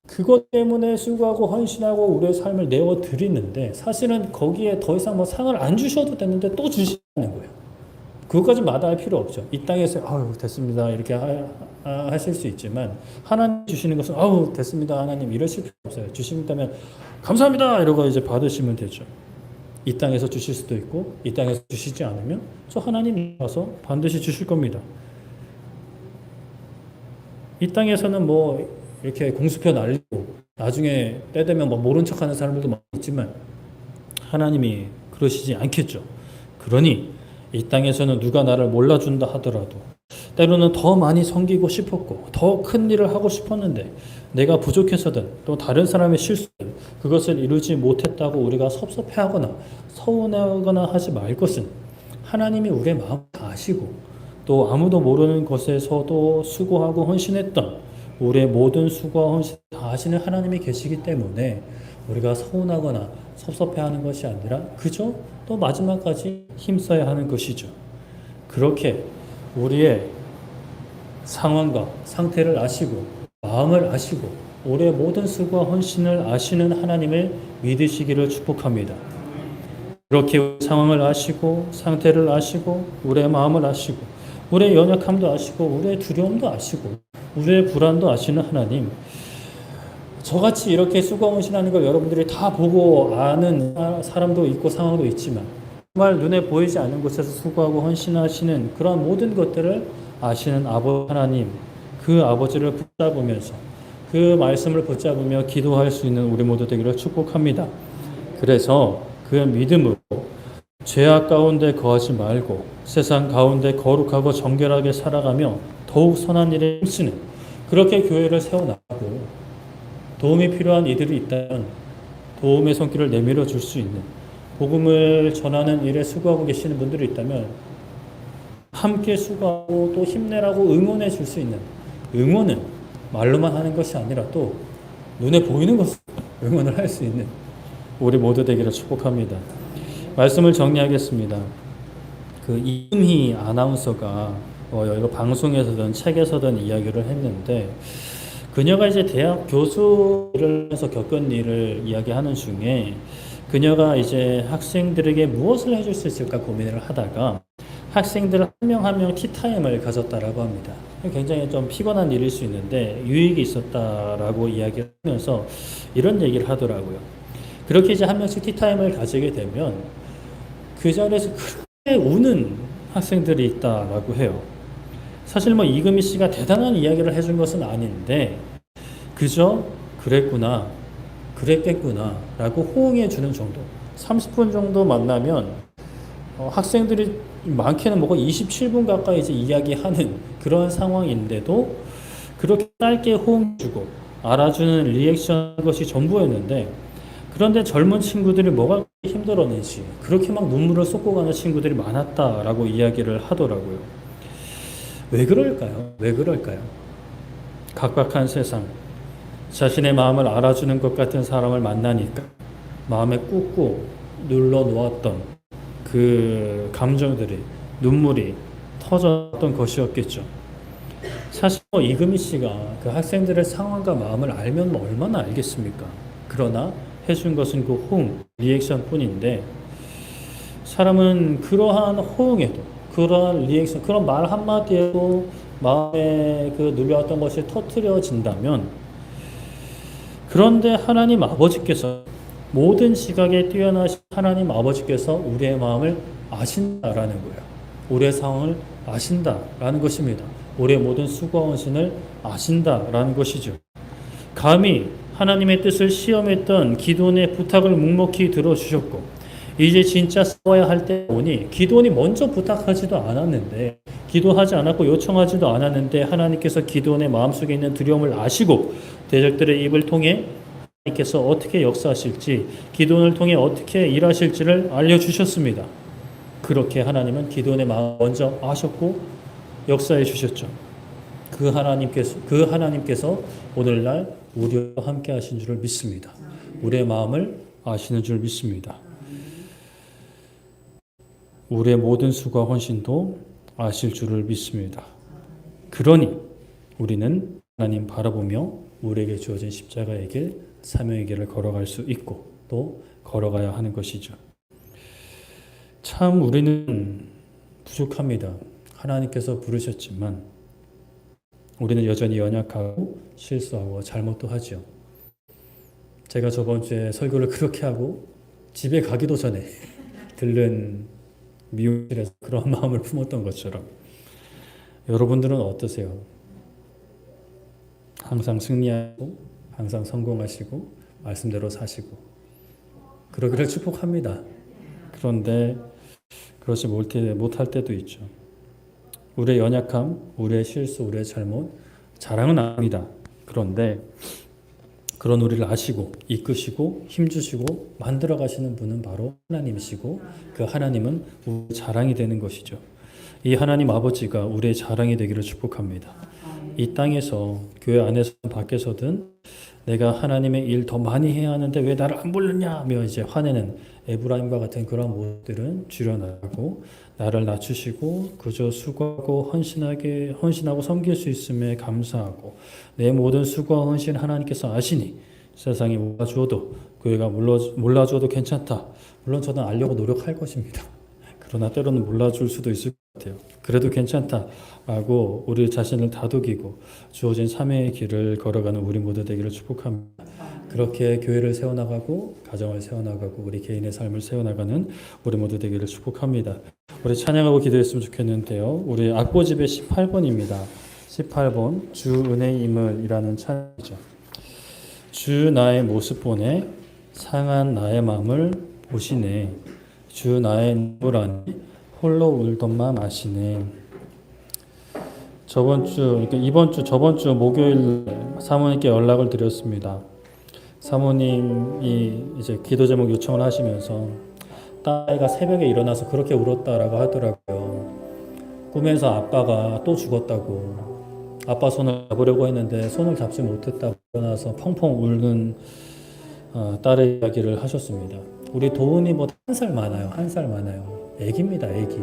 그것 때문에 수고하고 헌신하고 우리의 삶을 내어드리는데 사실은 거기에 더 이상 상을 안 주셔도 되는데 또 주시는 거예요. 그것까지 마다할 필요 없죠. 이 땅에서 됐습니다 이렇게 하실 수 있지만 하나님 주시는 것은 됐습니다 하나님 이러실 필요 없어요. 주신다면 감사합니다 이러고 이제 받으시면 되죠. 이 땅에서 주실 수도 있고 이 땅에서 주시지 않으면 저 하나님 와서 반드시 주실 겁니다. 이 땅에서는 이렇게 공수표 날리고 나중에 때 되면 모른 척하는 사람들도 많이 있지만 하나님이 그러시지 않겠죠. 그러니 이 땅에서는 누가 나를 몰라준다 하더라도 때로는 더 많이 섬기고 싶었고 더 큰 일을 하고 싶었는데 내가 부족해서든 또 다른 사람의 실수든 그것을 이루지 못했다고 우리가 섭섭해하거나 서운하거나 하지 말 것은 하나님이 우리의 마음을 다 아시고 또 아무도 모르는 것에서도 수고하고 헌신했던 우리의 모든 수고와 헌신 다 아시는 하나님이 계시기 때문에 우리가 서운하거나 섭섭해하는 것이 아니라 그저 또 마지막까지 힘써야 하는 것이죠. 그렇게 우리의 상황과 상태를 아시고 마음을 아시고 우리의 모든 수고와 헌신을 아시는 하나님을 믿으시기를 축복합니다. 그렇게 상황을 아시고 상태를 아시고 우리의 마음을 아시고 우리의 연약함도 아시고 우리의 두려움도 아시고 우리의 불안도 아시는 하나님, 저같이 이렇게 수고 헌신하는 걸 여러분들이 다 보고 아는 사람도 있고 상황도 있지만 정말 눈에 보이지 않는 곳에서 수고하고 헌신하시는 그런 모든 것들을 아시는 아버지 하나님, 그 아버지를 붙잡으면서 그 말씀을 붙잡으며 기도할 수 있는 우리 모두 되기를 축복합니다. 그래서 그 믿음으로 죄악 가운데 거하지 말고 세상 가운데 거룩하고 정결하게 살아가며 더욱 선한 일에 힘쓰는 그렇게 교회를 세워나가고 도움이 필요한 이들이 있다면 도움의 손길을 내밀어 줄 수 있는 복음을 전하는 일에 수고하고 계시는 분들이 있다면 함께 수고하고 또 힘내라고 응원해 줄 수 있는, 응원은 말로만 하는 것이 아니라 또 눈에 보이는 것을 응원을 할 수 있는 우리 모두 되기를 축복합니다. 말씀을 정리하겠습니다. 그 이은희 아나운서가 여러 방송에서든 책에서든 이야기를 했는데 그녀가 이제 대학 교수를 해서 겪은 일을 이야기하는 중에 그녀가 이제 학생들에게 무엇을 해줄 수 있을까 고민을 하다가 학생들 한 명 한 명 티타임을 가졌다라고 합니다. 굉장히 좀 피곤한 일일 수 있는데 유익이 있었다라고 이야기를 하면서 이런 얘기를 하더라고요. 그렇게 이제 한 명씩 티타임을 가지게 되면 그 자리에서 크게 우는 학생들이 있다라고 해요. 사실 뭐 이금희 씨가 대단한 이야기를 해준 것은 아닌데 그저 그랬구나, 그랬겠구나 라고 호응해 주는 정도. 30분 정도 만나면 학생들이 많게는 뭐가 27분 가까이 이제 이야기하는 그런 상황인데도 그렇게 짧게 호응주고 알아주는 리액션 것이 전부였는데, 그런데 젊은 친구들이 뭐가 힘들었는지 그렇게 막 눈물을 쏟고 가는 친구들이 많았다라고 이야기를 하더라고요. 왜 그럴까요? 왜 그럴까요? 각박한 세상, 자신의 마음을 알아주는 것 같은 사람을 만나니까 마음에 꾹꾹 눌러 놓았던 그 감정들이, 눈물이 터졌던 것이었겠죠. 사실 이금희 씨가 그 학생들의 상황과 마음을 알면 뭐 얼마나 알겠습니까? 그러나 해준 것은 그 호응, 리액션 뿐인데, 사람은 그러한 호응에도, 그러한 리액션, 그런 말 한마디에도 마음에 그 눌려왔던 것이 터트려진다면, 그런데 하나님 아버지께서, 모든 지각에 뛰어나신 하나님 아버지께서 우리의 마음을 아신다라는 거예요. 우리의 상황을 아신다라는 것입니다. 우리의 모든 수고와 헌신을 아신다라는 것이죠. 감히 하나님의 뜻을 시험했던 기도원의 부탁을 묵묵히 들어주셨고, 이제 진짜 싸워야 할 때 오니 기도원이 먼저 부탁하지도 않았는데, 기도하지 않았고 요청하지도 않았는데 하나님께서 기도원의 마음속에 있는 두려움을 아시고 대적들의 입을 통해 하나님께서 어떻게 역사하실지, 기도원을 통해 어떻게 일하실지를 알려주셨습니다. 그렇게 하나님은 기도원의 마음을 먼저 아셨고 역사해 주셨죠. 그 하나님께서 오늘날 우리와 함께 하신 줄을 믿습니다. 우리의 마음을 아시는 줄 믿습니다. 우리의 모든 수고와 헌신도 아실 줄을 믿습니다. 그러니 우리는 하나님 바라보며 우리에게 주어진 십자가의 길, 사명의 길을 걸어갈 수 있고 또 걸어가야 하는 것이죠. 참 우리는 부족합니다. 하나님께서 부르셨지만 우리는 여전히 연약하고 실수하고 잘못도 하죠. 제가 저번 주에 설교를 그렇게 하고 집에 가기도 전에 들른 미용실에서 그런 마음을 품었던 것처럼, 여러분들은 어떠세요? 항상 승리하고 항상 성공하시고 말씀대로 사시고 그러기를 축복합니다. 그런데 그렇지 못할 때도 있죠. 우리의 연약함, 우리의 실수, 우리의 잘못, 자랑은 아닙니다. 그런데 그런 우리를 아시고 이끄시고 힘주시고 만들어 가시는 분은 바로 하나님이시고, 그 하나님은 우리의 자랑이 되는 것이죠. 이 하나님 아버지가 우리의 자랑이 되기를 축복합니다. 이 땅에서, 교회 안에서든 밖에서든 내가 하나님의 일 더 많이 해야 하는데 왜 나를 안 불렀냐 하며 이제 화내는 에브라임과 같은 그런 모습들은 줄여나가고, 나를 낮추시고 그저 수고하고 헌신하고 섬길 수 있음에 감사하고, 내 모든 수고와 헌신 하나님께서 아시니 세상이 몰라주어도, 교회가 몰라주어도 괜찮다. 물론 저는 알려고 노력할 것입니다. 그러나 때로는 몰라줄 수도 있을 것 같아요. 그래도 괜찮다라고 우리 자신을 다독이고 주어진 사명의 길을 걸어가는 우리 모두 되기를 축복합니다. 그렇게 교회를 세워나가고 가정을 세워나가고 우리 개인의 삶을 세워나가는 우리 모두 되기를 축복합니다. 우리 찬양하고 기도했으면 좋겠는데요. 우리 악보집의 18번입니다. 18번 주 은혜임을 이라는 찬양이죠. 주 나의 모습 보내 상한 나의 마음을 보시네. 주 나의 눈물 아니 홀로 울던 맘 아시네. 저번 주 목요일 사모님께 연락을 드렸습니다. 사모님이 이제 기도 제목 요청을 하시면서 딸아이가 새벽에 일어나서 그렇게 울었다라고 하더라고요. 꿈에서 아빠가 또 죽었다고, 아빠 손을 잡으려고 했는데 손을 잡지 못했다고 일어나서 펑펑 울는 딸의 이야기를 하셨습니다. 우리 도훈이보다 한 살 많아요. 애기입니다, 애기.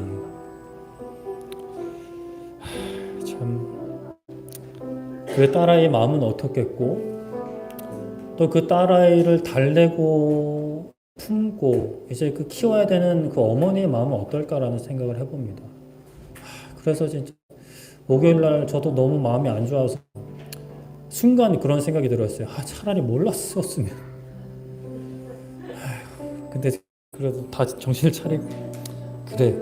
참, 그 딸아이의 마음은 어떻겠고, 또 그 딸아이를 달래고 품고 이제 그 키워야 되는 그 어머니의 마음은 어떨까라는 생각을 해봅니다. 그래서 진짜 목요일 날 저도 너무 마음이 안 좋아서 순간 그런 생각이 들었어요. 차라리 몰랐었으면. 근데 그래도 다 정신을 차리고, 그래,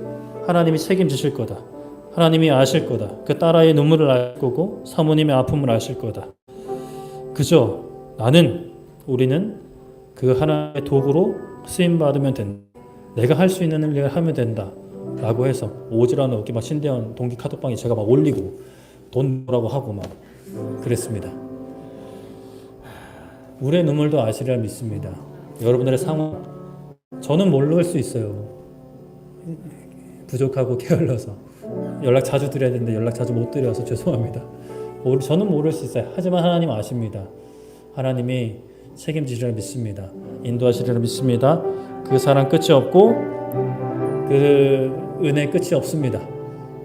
하나님이 책임지실 거다. 하나님이 아실 거다. 그 딸아이의 눈물을 알 거고 사모님의 아픔을 아실 거다. 그저 우리는 그 하나의 도구로 쓰임 받으면 된다. 내가 할 수 있는 일을 하면 된다. 라고 해서 오지랖 없게 막 신대원 동기 카톡방에 제가 막 올리고 돈 뭐라고 하고 막 그랬습니다. 우리의 눈물도 아시리라 믿습니다. 여러분들의 상황 저는 모를 수 있어요. 부족하고 게을러서 연락 자주 드려야 되는데 연락 자주 못 드려서 죄송합니다. 저는 모를 수 있어요. 하지만 하나님 아십니다. 하나님이 책임지리라 믿습니다. 인도하시리라 믿습니다. 그 사랑 끝이 없고 그 은혜 끝이 없습니다.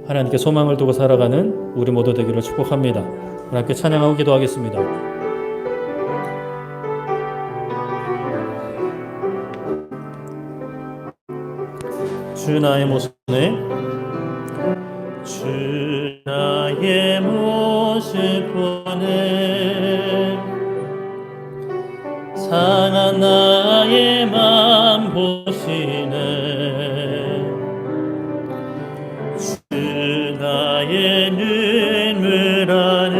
하나님께 소망을 두고 살아가는 우리 모두 되기를 축복합니다. 하나님께 찬양하고 기도하겠습니다. 주 나의 모습 보네 주 나의 모습 보네 상한 나의 맘 보시네 주 나의 눈물 안에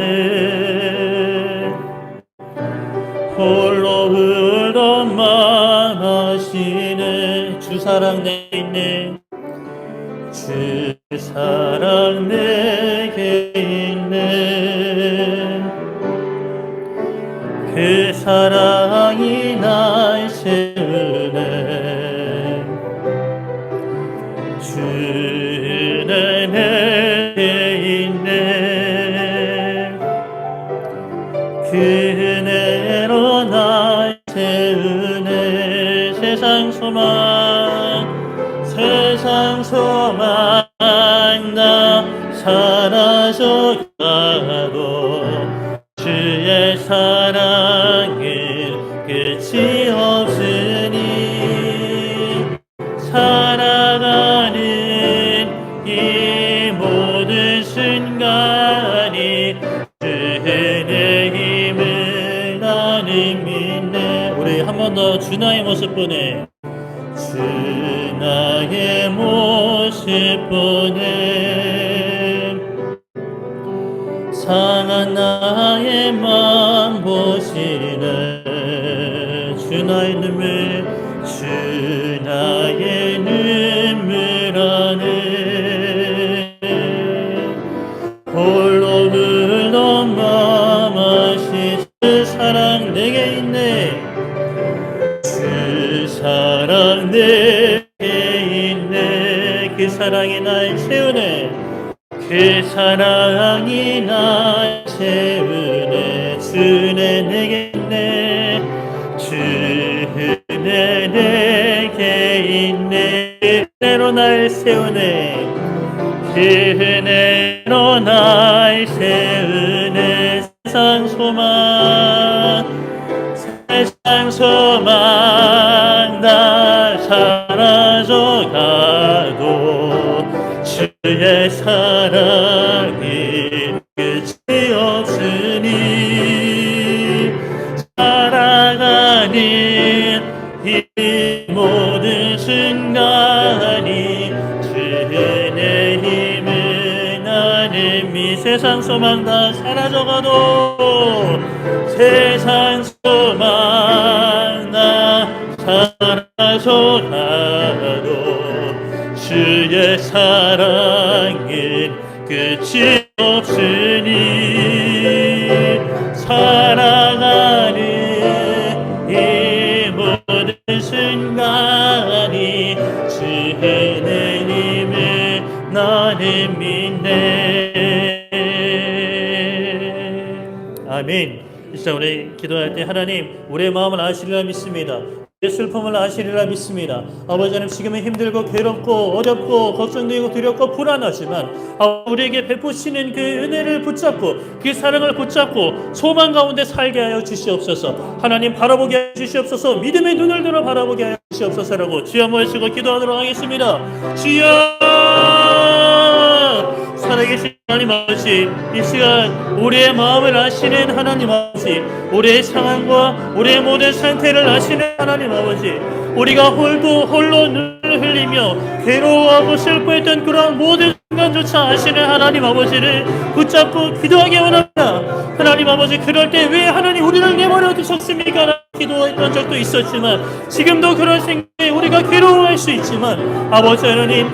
홀로 울던 맘 아시네 주 사랑 내 있네 주 사랑 내게 있네 그 사랑이 날 채우네 주는 내게 있네 그 은혜로 날 채우네 세상 소망 나 사라져가도 주의 사랑은 끝이 없으니 살아가는 이 모든 순간이 주의 힘을 나는 믿네 우리 한 번 더 주 나의 모습 보네 주 나의 모습 보네 상한 나의 맘 보시네 주 나의 눈물 안에 홀로 울던 맘 아시 주 사랑 내게 있네 주 사랑 내게 있네 그 사랑이 날 채우네 그 사랑이 날 채우네 주네 내게 있네 주네 내게 있네 은혜로 날 세우네 그 은혜로 날 세우네 세상 소망 나 사라져가도 주의 사랑이 끝이 없으니 살아가는 이 모든 순간이 주의 힘을 나는 세상 소망 다 사라져가도 세상 소망 다 사라져가도 주의 사랑은 끝이 없으니 살아가는 이 모든 순간이 주의 힘을 나는 믿네 아멘. 이 시간 우리 기도할 때 하나님 우리의 마음을 아시리라 믿습니다. 우리의 슬픔을 아시리라 믿습니다. 아버지 하나님 지금은 힘들고 괴롭고 어렵고 걱정되고 두렵고 불안하지만 우리에게 베푸시는 그 은혜를 붙잡고 그 사랑을 붙잡고 소망 가운데 살게 하여 주시옵소서. 하나님 바라보게 하여 주시옵소서. 믿음의 눈을 들어 바라보게 하여 주시옵소서라고 주여 모시고 기도하도록 하겠습니다. 주여 살아계신 하나님 아버지, 이 시간 우리의 마음을 아시는 하나님 아버지, 우리의 상황과 우리의 모든 상태를 아시는 하나님 아버지, 우리가 홀로 눈을 흘리며 괴로워하고 슬퍼했던 그런 모든 순간조차 아시는 하나님 아버지를 붙잡고 기도하기 원합니다. 하나님 아버지, 그럴 때 왜 하나님 우리를 내버려 두셨습니까? 기도했던 적도 있었지만 지금도 그런 생각에 우리가 괴로워할 수 있지만 아버지 하나님,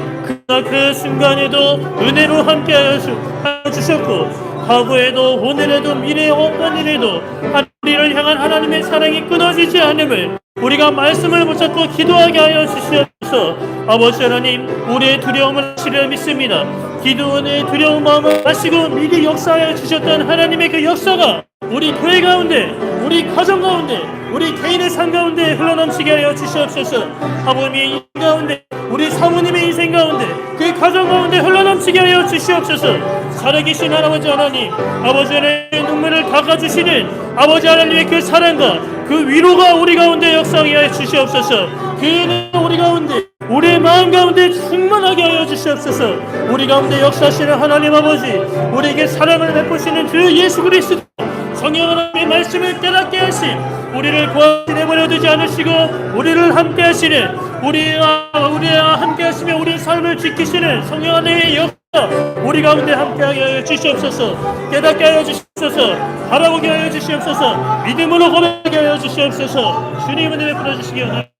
그 순간에도 은혜로 함께하여 주셨고 과거에도 오늘에도 미래의 어떤 일에도 우리를 향한 하나님의 사랑이 끊어지지 않음을 우리가 말씀을 붙잡고 기도하게 하여 주시옵소서. 아버지 하나님, 우리의 두려움을 아시려 믿습니다. 기도원의 두려운 마음을 아시고 미리 역사하여 주셨던 하나님의 그 역사가 우리 교회 가운데, 우리 가정 가운데, 우리 개인의 삶 가운데 흘러넘치게 하여 주시옵소서. 아버님의 인생 가운데, 우리 사모님의 인생 가운데, 그 가정 가운데 흘러넘치게 하여 주시옵소서. 살아계신 할아버지 하나님, 아버지 하나님의 눈물을 닦아주시는 아버지 하나님의 그 사랑과 그 위로가 우리 가운데 역사하게 하여 주시옵소서. 그 은혜가 우리 가운데, 우리의 마음 가운데 충만하게 하여 주시옵소서. 우리 가운데 역사하시는 하나님 아버지, 우리에게 사랑을 베푸시는 주 예수 그리스도, 성령 하나님의 말씀을 깨닫게 하신, 우리를 고아시 내버려 두지 않으시고 우리를 함께 하시는, 우리와 함께 하시며 우리의 삶을 지키시는 성령 하나님의 역사 우리 가운데 함께하게 하여 주시옵소서. 깨닫게 하여 주시옵소서. 바라보게 하여 주시옵소서. 믿음으로 고백하게 하여 주시옵소서. 주님 은혜 베풀어 주시기 원합니다.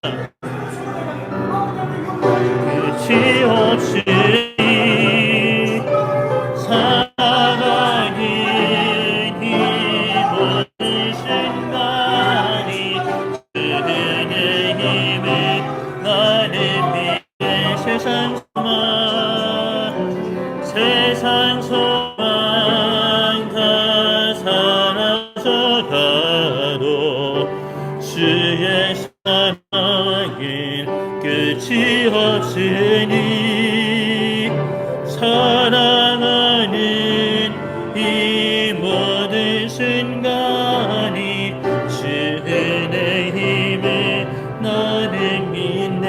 끝이 없이 살아가는 이 모든 순간이 그의 힘에 나는 믿는 세상 소망 다 사라져가도 주의 사랑은 끝이 없으니 사랑하는 이 모든 순간이 주의 힘에 나는 믿네.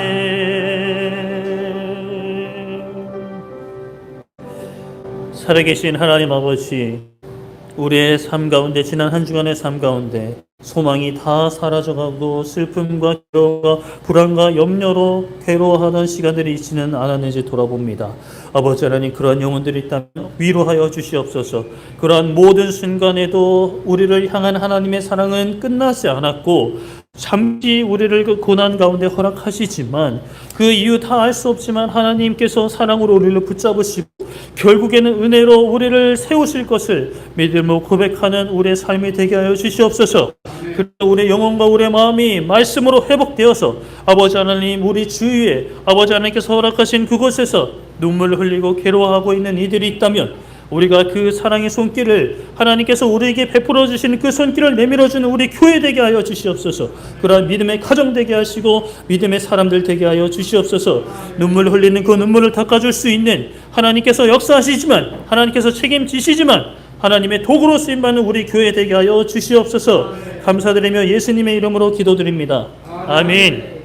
살아계신 하나님 아버지, 우리의 삶 가운데, 지난 한 주간의 삶 가운데 소망이 다 사라져가고 슬픔과 괴로움과 불안과 염려로 괴로워하던 시간들이 있지는 않았는지 돌아봅니다. 아버지 하나님, 그러한 영혼들이 있다면 위로하여 주시옵소서. 그러한 모든 순간에도 우리를 향한 하나님의 사랑은 끝나지 않았고 잠시 우리를 그 고난 가운데 허락하시지만 그 이유 다 알 수 없지만 하나님께서 사랑으로 우리를 붙잡으시고 결국에는 은혜로 우리를 세우실 것을 믿음으로 고백하는 우리의 삶이 되게 하여 주시옵소서. 그래서 우리의 영혼과 우리의 마음이 말씀으로 회복되어서 아버지 하나님, 우리 주위에 아버지 하나님께서 허락하신 그곳에서 눈물을 흘리고 괴로워하고 있는 이들이 있다면 우리가 그 사랑의 손길을, 하나님께서 우리에게 베풀어 주시는 그 손길을 내밀어주는 우리 교회 되게 하여 주시옵소서. 그러한 믿음의 가정 되게 하시고 믿음의 사람들 되게 하여 주시옵소서. 눈물 흘리는 그 눈물을 닦아줄 수 있는 하나님께서 역사하시지만, 하나님께서 책임지시지만 하나님의 도구로 쓰임받는 우리 교회 되게 하여 주시옵소서. 감사드리며 예수님의 이름으로 기도드립니다. 아멘.